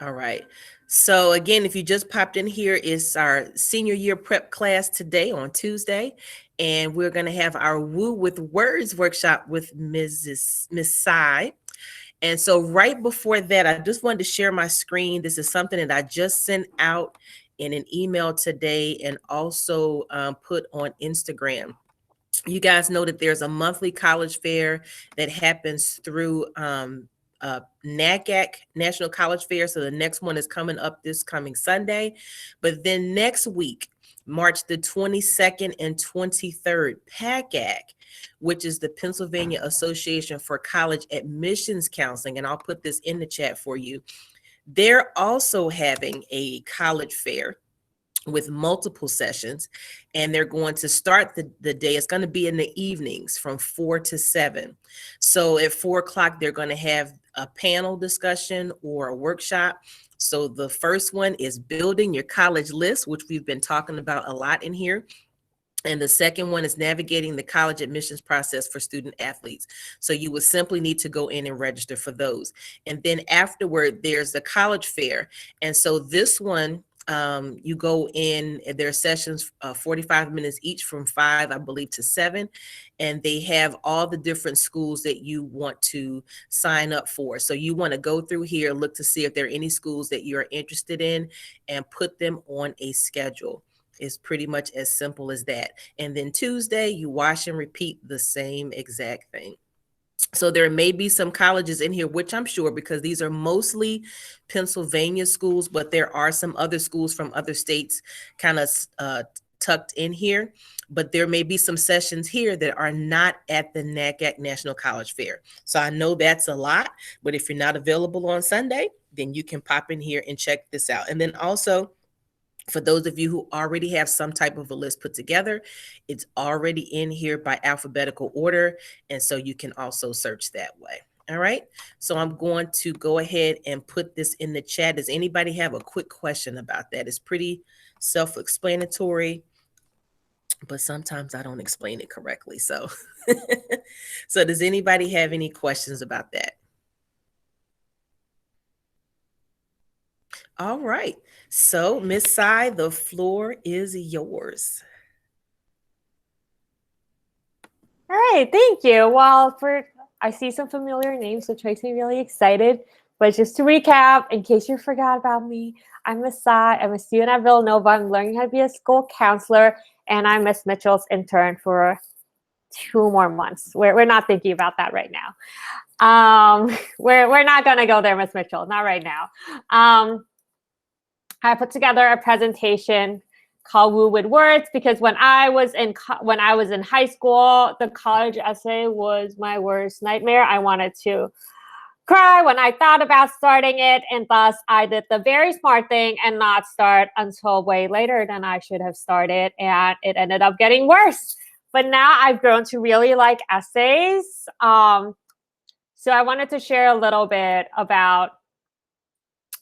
All right. So again, if you just popped in here, it's our senior year prep class today on Tuesday, and we're going to have our Woo with Words workshop with Miss Sai. And so right before that, I just wanted to share my screen. This is something that I just sent out in an email today and also put on Instagram. You guys know that there's a monthly college fair that happens through NACAC, National College Fair. So the next one is coming up this coming Sunday. But then next week, March the 22nd and 23rd, PACAC, which is the Pennsylvania Association for College Admissions Counseling, and I'll put this in the chat for you. They're also having a college fair with multiple sessions, and they're going to start the day. It's going to be in the evenings from 4 to 7. So at 4 o'clock, they're going to have a panel discussion or a workshop. So the first one is building your college list, which we've been talking about a lot in here. And the second one is navigating the college admissions process for student athletes. So you would simply need to go in and register for those. And then afterward, there's the college fair. And so this one, you go in, there are sessions 45 minutes each from 5, I believe, to 7. And they have all the different schools that you want to sign up for. So you want to go through here, look to see if there are any schools that you're interested in and put them on a schedule. It's pretty much as simple as that. And then Tuesday, you wash and repeat the same exact thing. So there may be some colleges in here, which I'm sure, because these are mostly Pennsylvania schools, but there are some other schools from other states kind of tucked in here. But there may be some sessions here that are not at the NACAC National College Fair. So I know that's a lot, but if you're not available on Sunday, then you can pop in here and check this out. And then also, for those of you who already have some type of a list put together, it's already in here by alphabetical order. And so you can also search that way. All right. So I'm going to go ahead and put this in the chat. Does anybody have a quick question about that? It's pretty self-explanatory, but sometimes I don't explain it correctly. So, so does anybody have any questions about that? All right. So, Miss Sai, the floor is yours. All right, thank you. Well, I see some familiar names, which makes me really excited. But just to recap, in case you forgot about me, I'm Miss Sai. I'm a student at Villanova. I'm learning how to be a school counselor, and I'm Miss Mitchell's intern for 2 more months. We're not thinking about that right now. We're not gonna go there, Miss Mitchell. Not right now. I put together a presentation called Woo with Words because when I was in high school, the college essay was my worst nightmare. I wanted to cry when I thought about starting it, and thus I did the very smart thing and not start until way later than I should have started, and it ended up getting worse. But now I've grown to really like essays. So I wanted to share a little bit about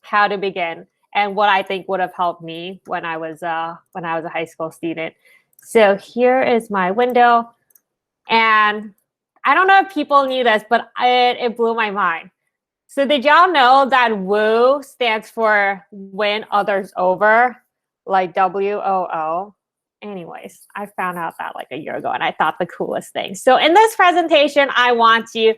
how to begin and what I think would have helped me when I was a high school student. So here is my window, and I don't know if people knew this, but it blew my mind. So did y'all know that WOO stands for win others over, like WOO? Anyways, I found out that like a year ago, and I thought the coolest thing. So in this presentation, I want to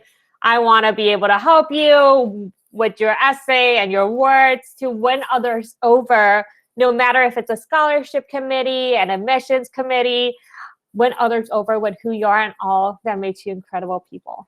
be able to help you with your essay and your words to win others over, no matter if it's a scholarship committee, an admissions committee, win others over with who you are and all that makes you incredible people.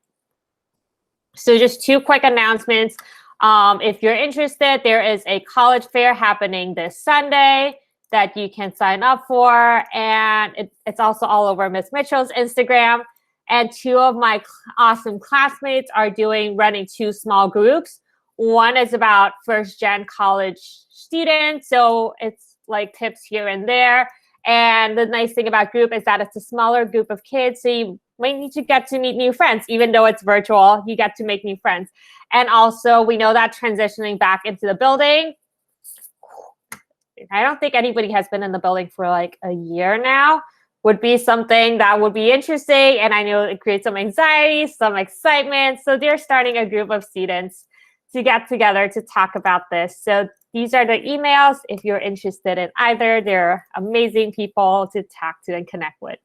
So just 2 quick announcements. If you're interested, there is a college fair happening this Sunday that you can sign up for, and it's also all over Miss Mitchell's Instagram. And 2 of my awesome classmates are running 2 small groups. One is about first-gen college students, so it's like tips here and there. And the nice thing about group is that it's a smaller group of kids, so you might need to get to meet new friends. Even though it's virtual, you get to make new friends. And also, we know that transitioning back into the building, I don't think anybody has been in the building for like a year now, would be something that would be interesting. And I know it creates some anxiety, some excitement. So they're starting a group of students to get together to talk about this. So these are the emails. If you're interested in either, they're amazing people to talk to and connect with.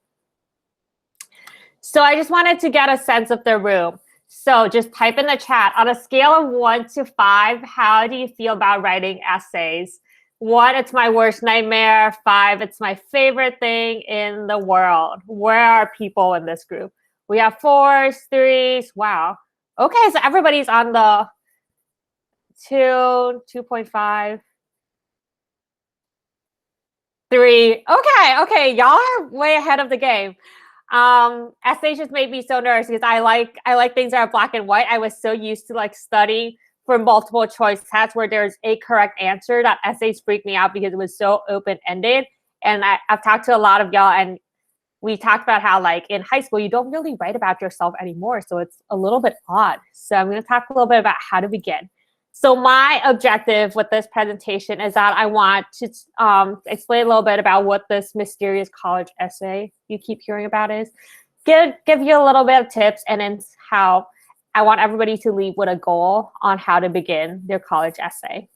So I just wanted to get a sense of the room. So just type in the chat. On a scale of 1 to 5, how do you feel about writing essays? 1, it's my worst nightmare. 5, it's my favorite thing in the world. Where are people in this group? We have 4s, 3s. Wow. Okay, so everybody's on the 2, 2.5, 3. Okay, y'all are way ahead of the game. Essays just made me so nervous because I like things that are black and white. I was so used to like studying for multiple choice tests where there's a correct answer that essays freaked me out because it was so open-ended. And I've talked to a lot of y'all, and we talked about how like in high school, you don't really write about yourself anymore. So it's a little bit odd. So I'm going to talk a little bit about how to begin. So my objective with this presentation is that I want to explain a little bit about what this mysterious college essay you keep hearing about is, give you a little bit of tips, and then how I want everybody to leave with a goal on how to begin their college essay.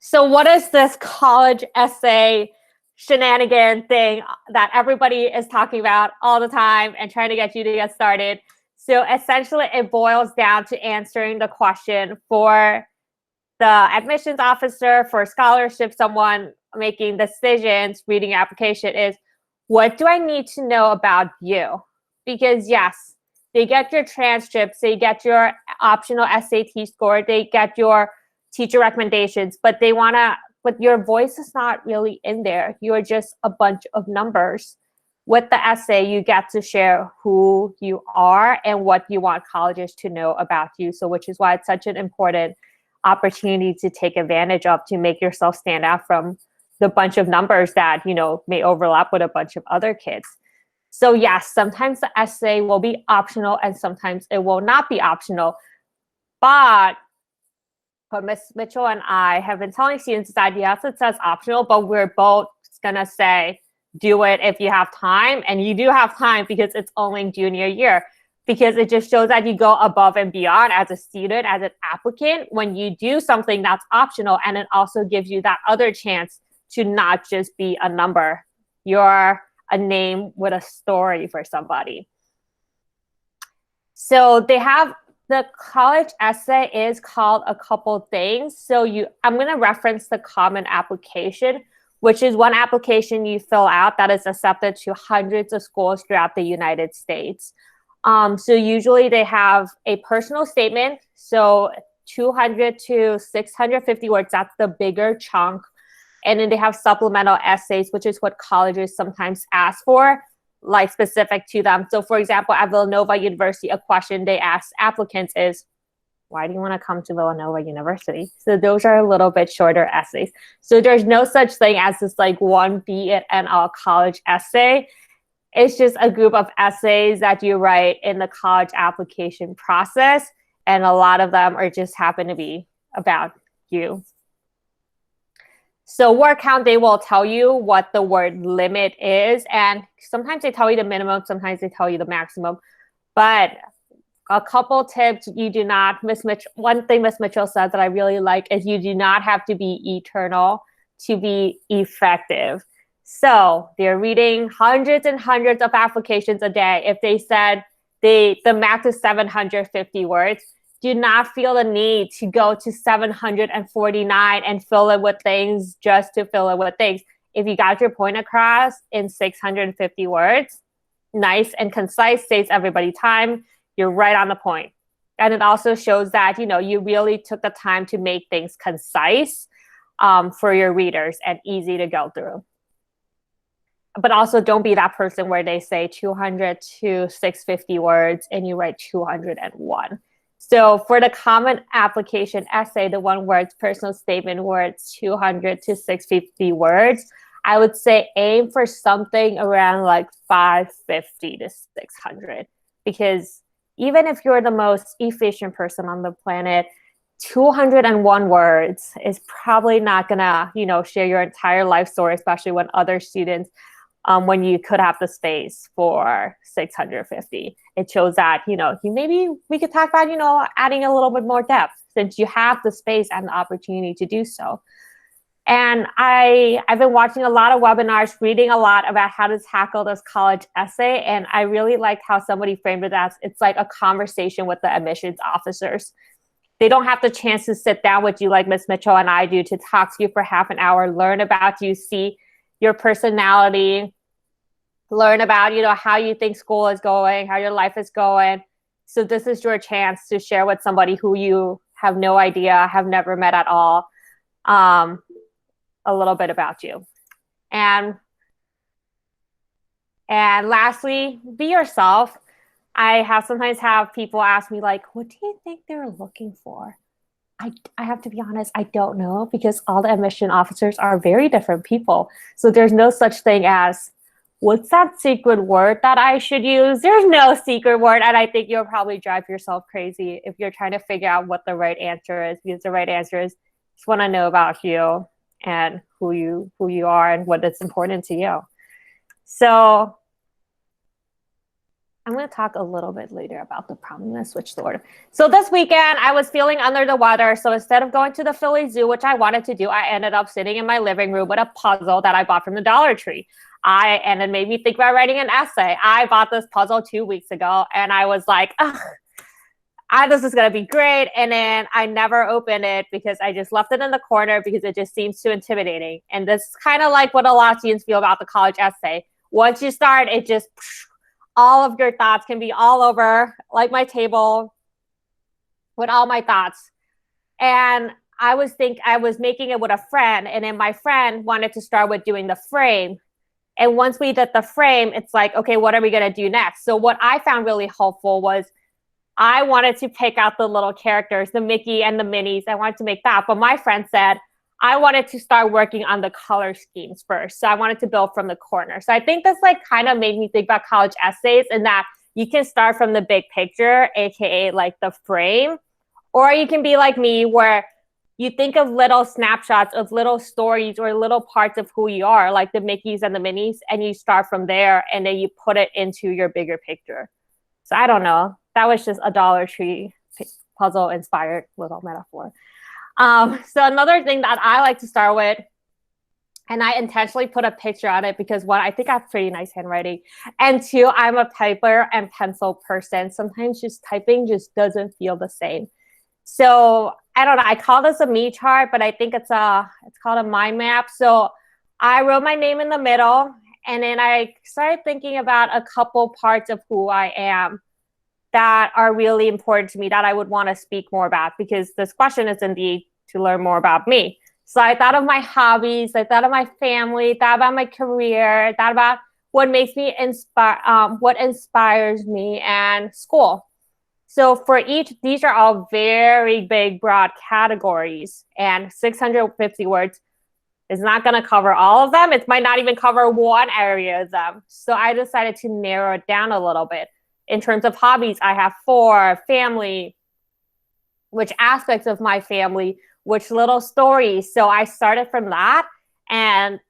So what is this college essay shenanigan thing that everybody is talking about all the time and trying to get you to get started? So essentially, it boils down to answering the question for the admissions officer, for scholarship, someone making decisions, reading application is, what do I need to know about you? Because yes, they get your transcripts, they get your optional SAT score, they get your teacher recommendations, but your voice is not really in there. You're just a bunch of numbers. With the essay, you get to share who you are and what you want colleges to know about you. So which is why it's such an important opportunity to take advantage of to make yourself stand out from the bunch of numbers that, may overlap with a bunch of other kids. So yes, sometimes the essay will be optional and sometimes it will not be optional. But Ms. Mitchell and I have been telling students that yes, it says optional, but we're both going to say, do it if you have time, and you do have time because it's only junior year, because it just shows that you go above and beyond as a student, as an applicant, when you do something that's optional, and it also gives you that other chance to not just be a number. You're a name with a story for somebody. So the college essay is called a couple things. So I'm going to reference the common application, which is one application you fill out that is accepted to hundreds of schools throughout the United States. So usually they have a personal statement, so 200 to 650 words, that's the bigger chunk. And then they have supplemental essays, which is what colleges sometimes ask for, like specific to them. So for example, at Villanova University, a question they ask applicants is, why do you want to come to Villanova University? So those are a little bit shorter essays. So there's no such thing as this like one be-it-and-all college essay. It's just a group of essays that you write in the college application process. And a lot of them are just happen to be about you. So word count, they will tell you what the word limit is. And sometimes they tell you the minimum, sometimes they tell you the maximum. But a couple tips, one thing Miss Mitchell said that I really like is you do not have to be eternal to be effective. So they're reading hundreds and hundreds of applications a day. If they said the max is 750 words, do not feel the need to go to 749 and fill it with things just to fill it with things. If you got your point across in 650 words, nice and concise, saves everybody time. You're right on the point. And it also shows that, you really took the time to make things concise for your readers and easy to go through. But also don't be that person where they say 200 to 650 words and you write 201. So for the common application essay, the one where it's personal statement where it's 200 to 650 words, I would say aim for something around like 550 to 600. Because even if you're the most efficient person on the planet, 201 words is probably not gonna, share your entire life story, especially when other students when you could have the space for 650. It shows that, maybe we could talk about, adding a little bit more depth since you have the space and the opportunity to do so. And I've been watching a lot of webinars, reading a lot about how to tackle this college essay. And I really liked how somebody framed it as it's like a conversation with the admissions officers. They don't have the chance to sit down with you like Ms. Mitchell and I do to talk to you for half an hour, learn about you, see your personality, learn about, how you think school is going, how your life is going. So this is your chance to share with somebody who you have no idea, have never met at all, a little bit about you. And lastly, be yourself. I sometimes have people ask me like, what do you think they're looking for? I have to be honest, I don't know, because all the admission officers are very different people. So there's no such thing as, what's that secret word that I should use? There's no secret word. And I think you'll probably drive yourself crazy if you're trying to figure out what the right answer is, because the right answer is just want to know about you and who you are and what is important to you. So I'm going to talk a little bit later about the problem. I'm going to switch the order. So this weekend, I was feeling under the weather. So instead of going to the Philly Zoo, which I wanted to do, I ended up sitting in my living room with a puzzle that I bought from the Dollar Tree. And it made me think about writing an essay. I bought this puzzle 2 weeks ago, and I was like, this is going to be great. And then I never opened it because I just left it in the corner because it just seems too intimidating. And this is kind of like what a lot of students feel about the college essay. Once you start, it just, all of your thoughts can be all over, like my table, with all my thoughts. And I was making it with a friend, and then my friend wanted to start with doing the frame. And once we did the frame, it's like, okay, what are we going to do next? So what I found really helpful was I wanted to pick out the little characters, the Mickey and the Minnies. I wanted to make that. But my friend said, I wanted to start working on the color schemes first. So I wanted to build from the corner. So I think this like kind of made me think about college essays, and that you can start from the big picture, AKA like the frame, or you can be like me where you think of little snapshots of little stories or little parts of who you are, like the Mickeys and the Minnies, and you start from there and then you put it into your bigger picture. So I don't know. That was just a Dollar Tree puzzle inspired little metaphor. So another thing that I like to start with, and I intentionally put a picture on it because one, I think I have pretty nice handwriting, and two, I'm a paper and pencil person. Sometimes just typing just doesn't feel the same. So I don't know, I call this a me chart, but I think it's called a mind map. So I wrote my name in the middle, and then I started thinking about a couple parts of who I am that are really important to me that I would want to speak more about, because this question is indeed to learn more about me. So I thought of my hobbies, I thought of my family, thought about my career, I thought about what makes me what inspires me, and school. So for each, these are all very big, broad categories, and 650 words is not going to cover all of them. It might not even cover one area of them. So I decided to narrow it down a little bit. In terms of hobbies, I have 4, family, which aspects of my family, which little stories. So I started from that, and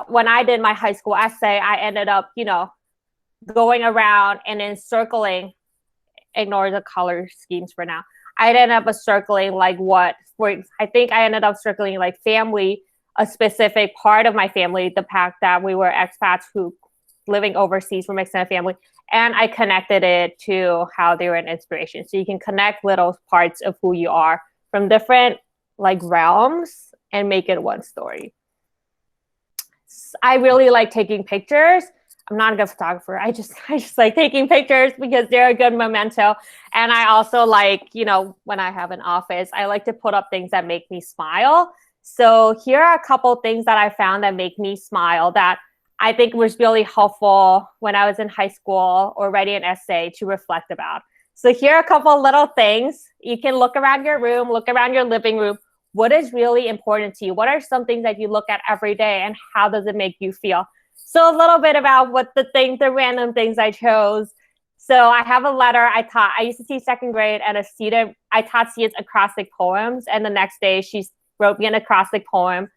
when I did my high school essay, I ended up, going around and then circling, ignore the color schemes for now. I ended up circling I think I ended up circling like family, a specific part of my family, the fact that we were expats who living overseas from extended family. And I connected it to how they were an inspiration. So you can connect little parts of who you are from different realms and make it one story. I really like taking pictures. I'm not a good photographer. I just like taking pictures because they're a good memento. And I also like, when I have an office, I like to put up things that make me smile. So here are a couple things that I found that make me smile that I think was really helpful when I was in high school or writing an essay to reflect about. So here are a couple little things. You can look around your room, look around your living room. What is really important to you? What are some things that you look at every day, and how does it make you feel? So a little bit about what the random things I chose. So I have a letter I used to teach second grade, and I taught students acrostic poems. And the next day she wrote me an acrostic poem,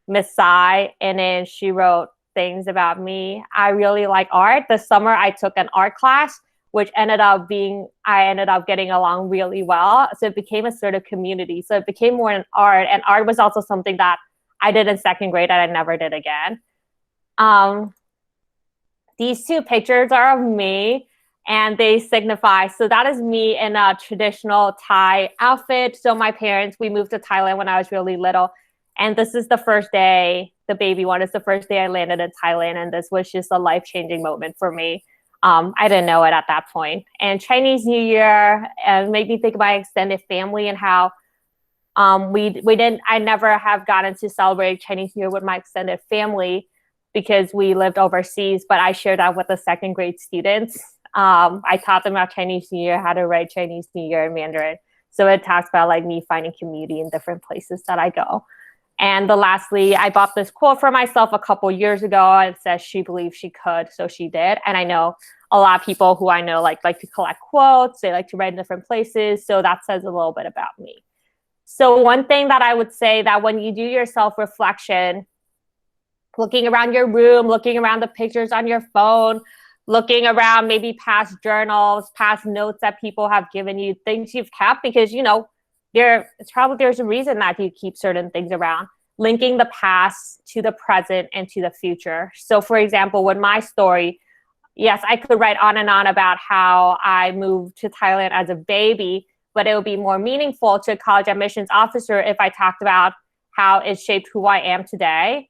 Miss Sai, and then she wrote things about me. I really like art. This summer I took an art class, which I ended up getting along really well. So it became a sort of community. So it became more an art, and art was also something that I did in second grade that I never did again. These two pictures are of me, and they signify, so that is me in a traditional Thai outfit. So my parents, we moved to Thailand when I was really little. And this is the first day, the baby one is the first day I landed in Thailand. And this was just a life-changing moment for me. I didn't know it at that point. And Chinese New Year made me think of my extended family and how I never have gotten to celebrate Chinese New Year with my extended family because we lived overseas, but I shared that with the second grade students. I taught them about Chinese New Year, how to write Chinese New Year in Mandarin. So it talks about like me finding community in different places that I go. And lastly, I bought this quote for myself a couple years ago. It says, she believed she could, so she did. And I know a lot of people who I know like to collect quotes. They like to write in different places. So that says a little bit about me. So one thing that I would say that when you do your self-reflection, looking around your room, looking around the pictures on your phone, looking around maybe past journals, past notes that people have given you, things you've kept, because, you know, there's a reason that you keep certain things around, linking the past to the present and to the future. So for example, with my story, yes, I could write on and on about how I moved to Thailand as a baby, but it would be more meaningful to a college admissions officer if I talked about how it shaped who I am today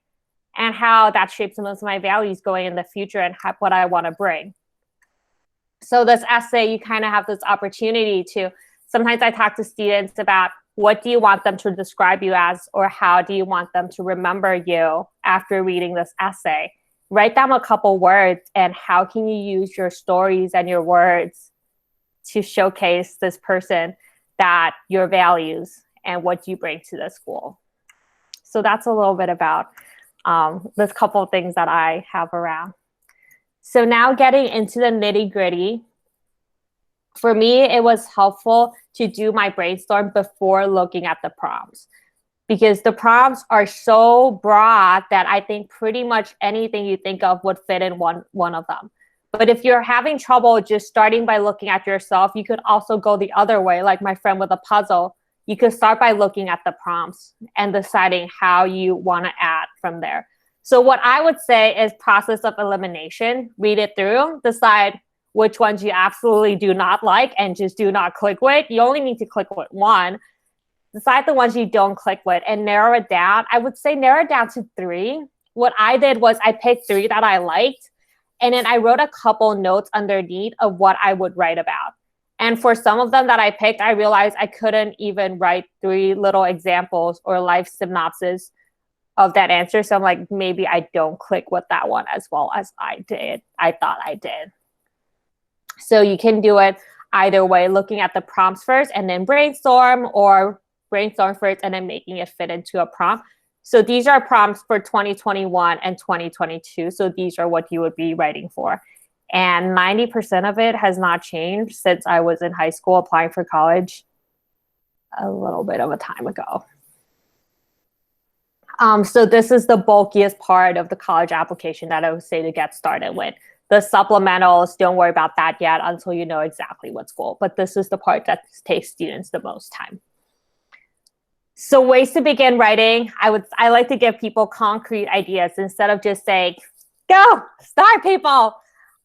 and how that shapes some of my values going in the future and what I want to bring. So this essay, you kind of have this opportunity to, sometimes I talk to students about what do you want them to describe you as, or how do you want them to remember you after reading this essay? Write down a couple words, and how can you use your stories and your words to showcase this person, that your values and what you bring to the school. So that's a little bit about this couple of things that I have around. So now getting into the nitty gritty. For me, it was helpful to do my brainstorm before looking at the prompts, because the prompts are so broad that I think pretty much anything you think of would fit in one of them. But if you're having trouble just starting by looking at yourself, you could also go the other way, like my friend with a puzzle. You could start by looking at the prompts and deciding how you want to add from there. So what I would say is process of elimination. Read it through, decide which ones you absolutely do not like and just do not click with. You only need to click with one. Decide the ones you don't click with and narrow it down. I would say narrow it down to 3. What I did was I picked 3 that I liked, and then I wrote a couple notes underneath of what I would write about. And for some of them that I picked, I realized I couldn't even write 3 little examples or life synopsis of that answer. So I'm like, maybe I don't click with that one as well as I thought I did. So you can do it either way, looking at the prompts first and then brainstorm, or brainstorm first and then making it fit into a prompt. So these are prompts for 2021 and 2022. So these are what you would be writing for. And 90% of it has not changed since I was in high school applying for college a little bit of a time ago. So this is the bulkiest part of the college application that I would say to get started with. The supplementals, don't worry about that yet until you know exactly what school. But this is the part that takes students the most time. So ways to begin writing, I like to give people concrete ideas instead of just saying, go, start people.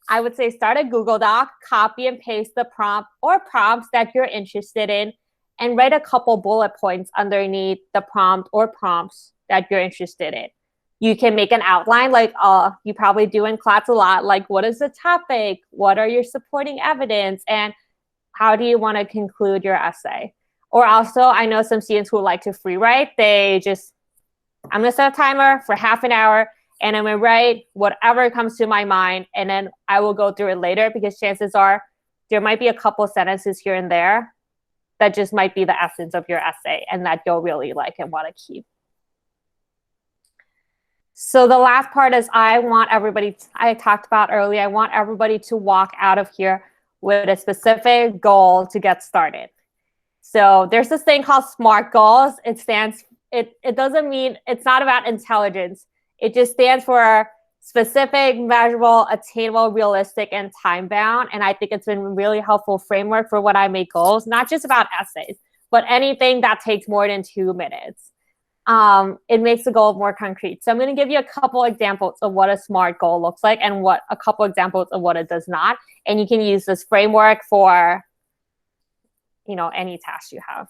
I would say start a Google Doc, copy and paste the prompt or prompts that you're interested in, and write a couple bullet points underneath the prompt or prompts that you're interested in. You can make an outline like you probably do in class a lot, like what is the topic, what are your supporting evidence, and how do you want to conclude your essay? Or also, I know some students who like to free write. I'm going to set a timer for half an hour, and I'm going to write whatever comes to my mind, and then I will go through it later, because chances are there might be a couple sentences here and there that just might be the essence of your essay and that you'll really like and want to keep. So the last part is I talked about earlier, I want everybody to walk out of here with a specific goal to get started. So there's this thing called SMART goals. It doesn't mean, it's not about intelligence. It just stands for specific, measurable, attainable, realistic, and time bound. And I think it's been a really helpful framework for when I make goals, not just about essays, but anything that takes more than 2 minutes. It makes the goal more concrete. So I'm going to give you a couple examples of what a SMART goal looks like and what a couple examples of what it does not. And you can use this framework for, any task you have.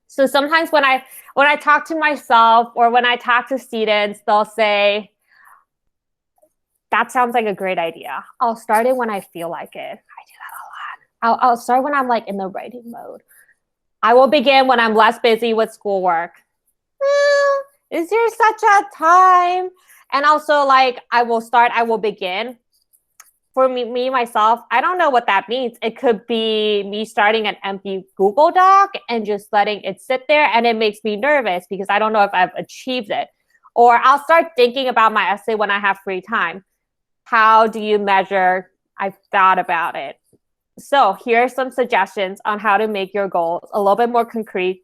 So sometimes when I talk to myself or when I talk to students, they'll say, that sounds like a great idea. I'll start it when I feel like it. I do that a lot. I'll start when I'm like in the writing mode. I will begin when I'm less busy with schoolwork. Is there such a time? And also like I will begin. For me, myself, I don't know what that means. It could be me starting an empty Google Doc and just letting it sit there, and it makes me nervous because I don't know if I've achieved it. Or I'll start thinking about my essay when I have free time. How do you measure I've thought about it? So here are some suggestions on how to make your goals a little bit more concrete.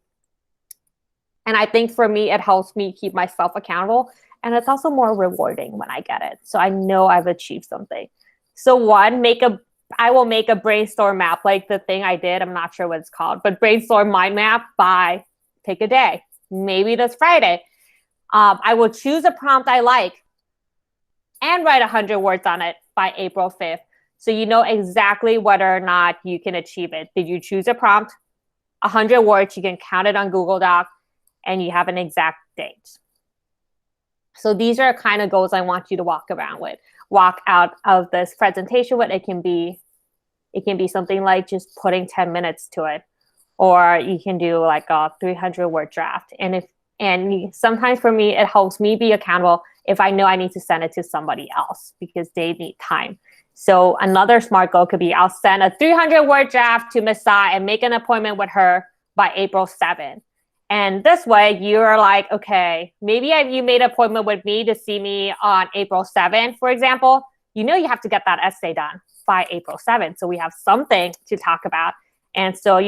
And I think for me, it helps me keep myself accountable. And it's also more rewarding when I get it. So I know I've achieved something. So one, I will make a brainstorm map, like the thing I did. I'm not sure what it's called, but brainstorm mind map by pick a day. Maybe this Friday. I will choose a prompt I like and write 100 words on it by April 5th. So you know exactly whether or not you can achieve it. Did you choose a prompt? 100 words, you can count it on Google Doc, and you have an exact date. So these are kind of goals I want you to walk out of this presentation with. It can be something like just putting 10 minutes to it, or you can do like a 300-word draft. And sometimes for me, it helps me be accountable if I know I need to send it to somebody else because they need time. So another SMART goal could be I'll send a 300-word draft to Miss Sai and make an appointment with her by April 7th. And this way you're like, okay, maybe you made an appointment with me to see me on April 7th, for example. You have to get that essay done by April 7th. So we have something to talk about. And so,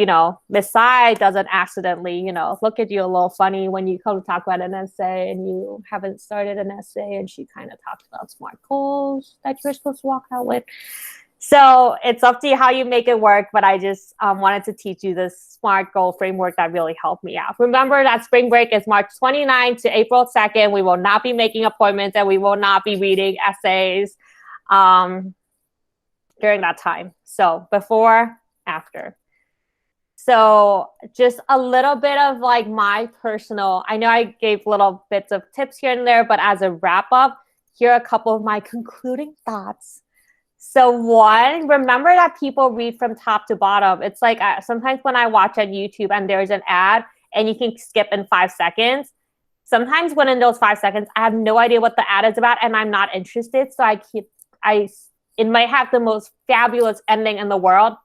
Miss Sai doesn't accidentally, look at you a little funny when you come to talk about an essay and you haven't started an essay, and she kind of talks about SMART goals that you're supposed to walk out with. So it's up to you how you make it work, but I just wanted to teach you this SMART goal framework that really helped me out. Remember that spring break is March 29th to April 2nd. We will not be making appointments and we will not be reading essays during that time. So before, after. So just a little bit of like my personal, I know I gave little bits of tips here and there, but as a wrap up, here are a couple of my concluding thoughts. So one, remember that people read from top to bottom. It's like sometimes when I watch on YouTube and there's an ad and you can skip in 5 seconds, sometimes when in those 5 seconds, I have no idea what the ad is about and I'm not interested. So it might have the most fabulous ending in the world.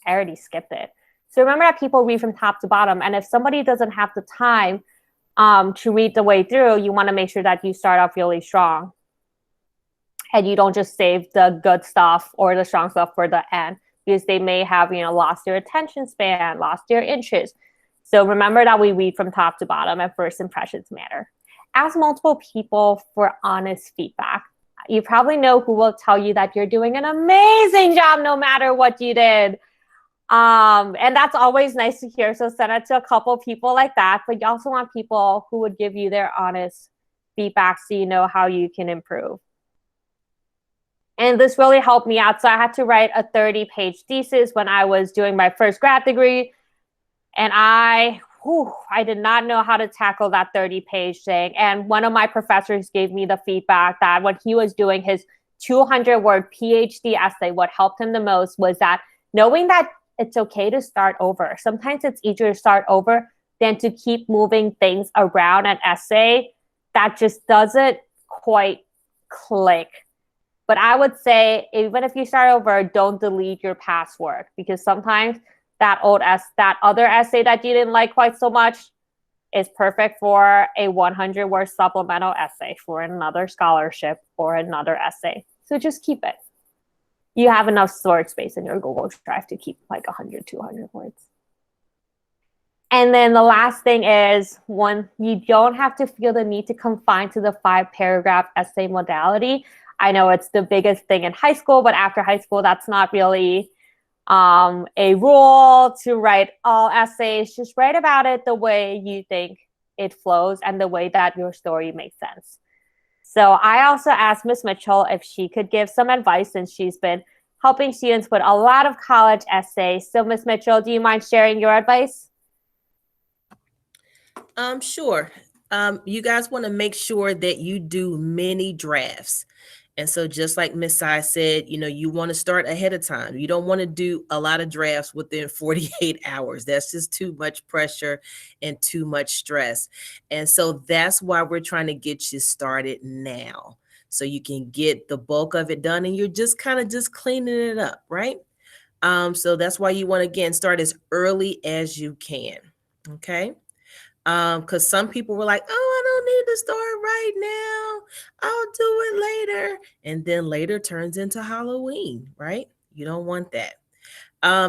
I already skipped it. So remember that people read from top to bottom. And if somebody doesn't have the time to read the way through, you want to make sure that you start off really strong. And you don't just save the good stuff or the strong stuff for the end, because they may have, lost their attention span, lost their interest. So remember that we read from top to bottom and first impressions matter. Ask multiple people for honest feedback. You probably know who will tell you that you're doing an amazing job no matter what you did. And that's always nice to hear. So send it to a couple people like that. But you also want people who would give you their honest feedback so you know how you can improve. And this really helped me out. So I had to write a 30-page thesis when I was doing my first grad degree. And I did not know how to tackle that 30-page thing. And one of my professors gave me the feedback that when he was doing his 200-word PhD essay, what helped him the most was that knowing that it's okay to start over. Sometimes it's easier to start over than to keep moving things around an essay that just doesn't quite click. But I would say, even if you start over, don't delete your past work, because sometimes that other essay that you didn't like quite so much is perfect for a 100-word supplemental essay for another scholarship or another essay. So just keep it. You have enough storage space in your Google Drive to keep like 100, 200 words. And then the last thing is, one, you don't have to feel the need to confine to the 5-paragraph essay modality. I know it's the biggest thing in high school, but after high school, that's not really a rule to write all essays. Just write about it the way you think it flows and the way that your story makes sense. So I also asked Ms. Mitchell if she could give some advice, since she's been helping students with a lot of college essays. So Ms. Mitchell, do you mind sharing your advice? Sure. You guys want to make sure that you do many drafts. And so just like Miss Sai said, you want to start ahead of time. You don't want to do a lot of drafts within 48 hours. That's just too much pressure and too much stress. And so that's why we're trying to get you started now, so you can get the bulk of it done and you're just kind of just cleaning it up, right? So that's why you want to, again, start as early as you can. Okay. Because some people were like, oh, I don't need to start right now, I'll do it later, and then later turns into Halloween, right? You don't want that.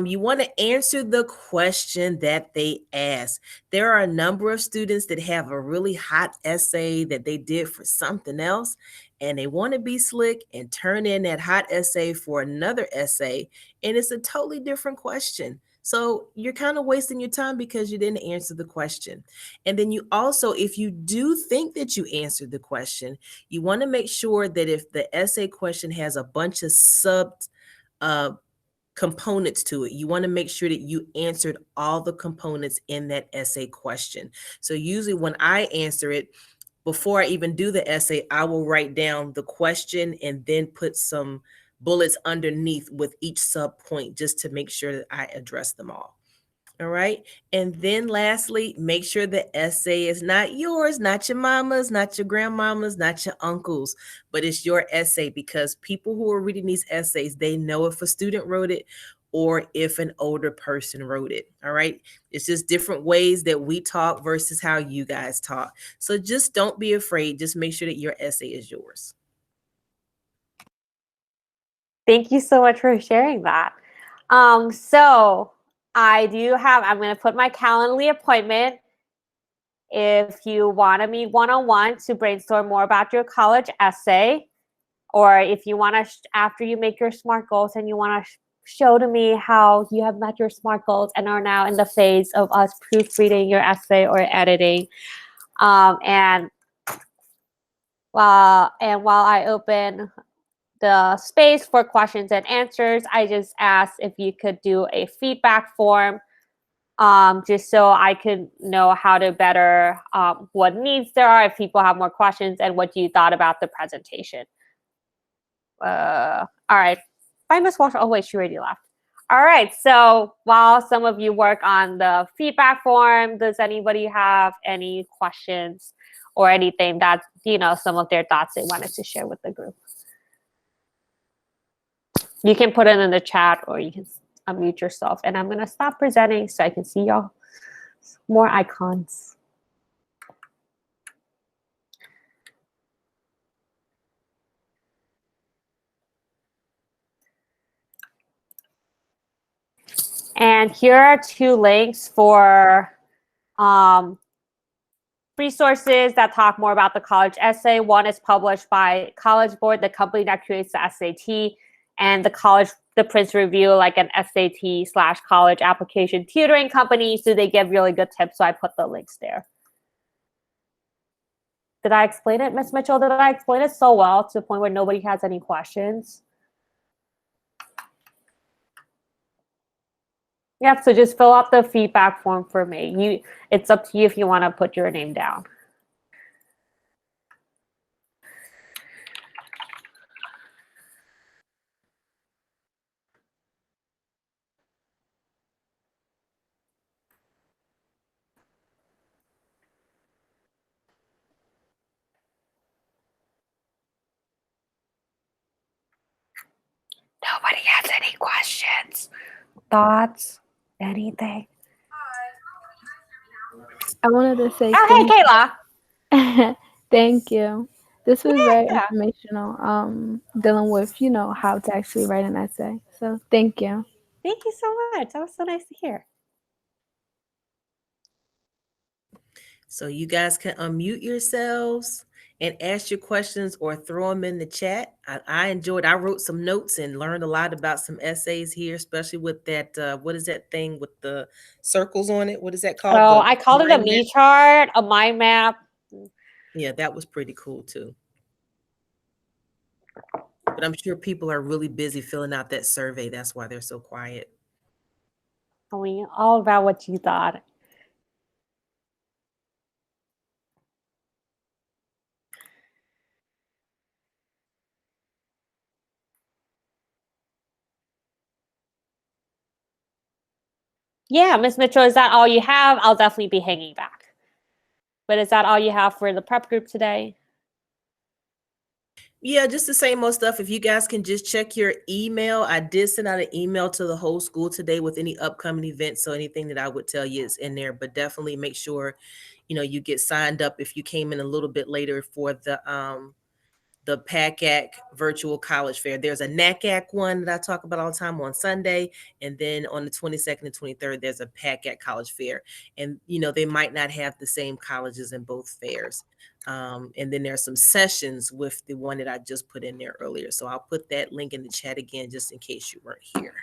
You want to answer the question that they ask. There are a number of students that have a really hot essay that they did for something else, and they want to be slick and turn in that hot essay for another essay, and it's a totally different question. So you're kind of wasting your time because you didn't answer the question. And then you also, if you do think that you answered the question, you want to make sure that if the essay question has a bunch of uh, components to it, you want to make sure that you answered all the components in that essay question. So usually when I answer it, before I even do the essay, I will write down the question and then put some bullets underneath with each sub point just to make sure that I address them all. All right. And then lastly, make sure the essay is not yours, not your mama's, not your grandmama's, not your uncle's, but it's your essay, because people who are reading these essays, they know if a student wrote it or if an older person wrote it. All right. It's just different ways that we talk versus how you guys talk. So just don't be afraid. Just make sure that your essay is yours. Thank you so much for sharing that. So I'm going to put my Calendly appointment. If you want to meet one-on-one to brainstorm more about your college essay, or if you want to, after you make your SMART goals and you want to show to me how you have met your SMART goals and are now in the phase of us proofreading your essay or editing. And while I open the space for questions and answers, I just asked if you could do a feedback form, just so I could know how to better what needs there are, if people have more questions, and what you thought about the presentation. All right. Bye, Miss Walsh. Oh, wait, she already left. All right. So while some of you work on the feedback form, does anybody have any questions or anything that, some of their thoughts they wanted to share with the group? You can put it in the chat or you can unmute yourself. And I'm going to stop presenting so I can see y'all more icons. And here are 2 links for resources that talk more about the college essay. One is published by College Board, the company that creates the SAT, and the Prince Review, like an SAT/college application tutoring company. So they give really good tips. So I put the links there. Did I explain it, Ms. Mitchell? Did I explain it so well to the point where nobody has any questions? Yeah, so just fill out the feedback form for me. It's up to you if you want to put your name down. Nobody has any questions, thoughts, anything? I wanted to say Oh, hey, Kayla. Thank you. This was very Yeah. informational, dealing with, how to actually write an essay. So thank you. Thank you so much. That was so nice to hear. So you guys can unmute yourselves and ask your questions or throw them in the chat. I wrote some notes and learned a lot about some essays here, especially with that, what is that thing with the circles on it? What is that called? Oh, The I called it a mind me map? chart, a mind map. Yeah, that was pretty cool too. But I'm sure people are really busy filling out that survey. That's why they're so quiet. I mean, all about what you thought. Yeah, Miss Mitchell, is that all you have? I'll definitely be hanging back. But is that all you have for the prep group today? Yeah, just the same old stuff. If you guys can just check your email. I did send out an email to the whole school today with any upcoming events. So anything that I would tell you is in there, but definitely make sure, you get signed up if you came in a little bit later for the PACAC virtual college fair. There's a NACAC one that I talk about all the time on Sunday. And then on the 22nd and 23rd, there's a PACAC college fair. And, they might not have the same colleges in both fairs. And then there's some sessions with the one that I just put in there earlier. So I'll put that link in the chat again, just in case you weren't here.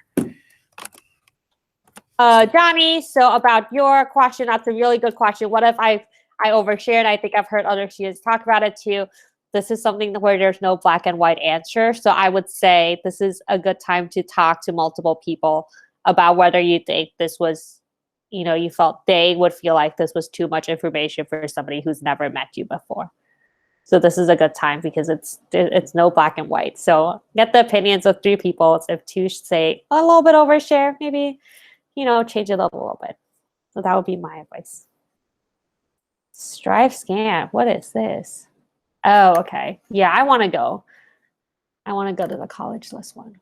Johnny, so about your question, that's a really good question. What if I overshared? I think I've heard other students talk about it too. This is something where there's no black and white answer. So I would say this is a good time to talk to multiple people about whether you think this was, you felt they would feel like this was too much information for somebody who's never met you before. So this is a good time because it's no black and white. So get the opinions of 3 people. If 2 say a little bit overshare, maybe change it up a little bit. So that would be my advice. Strive scan. What is this? Oh, okay. Yeah, I want to go. I want to go to the college list one.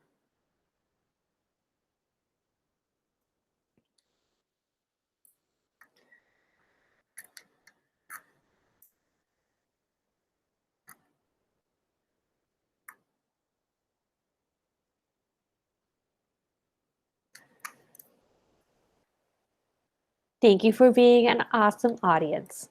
Thank you for being an awesome audience.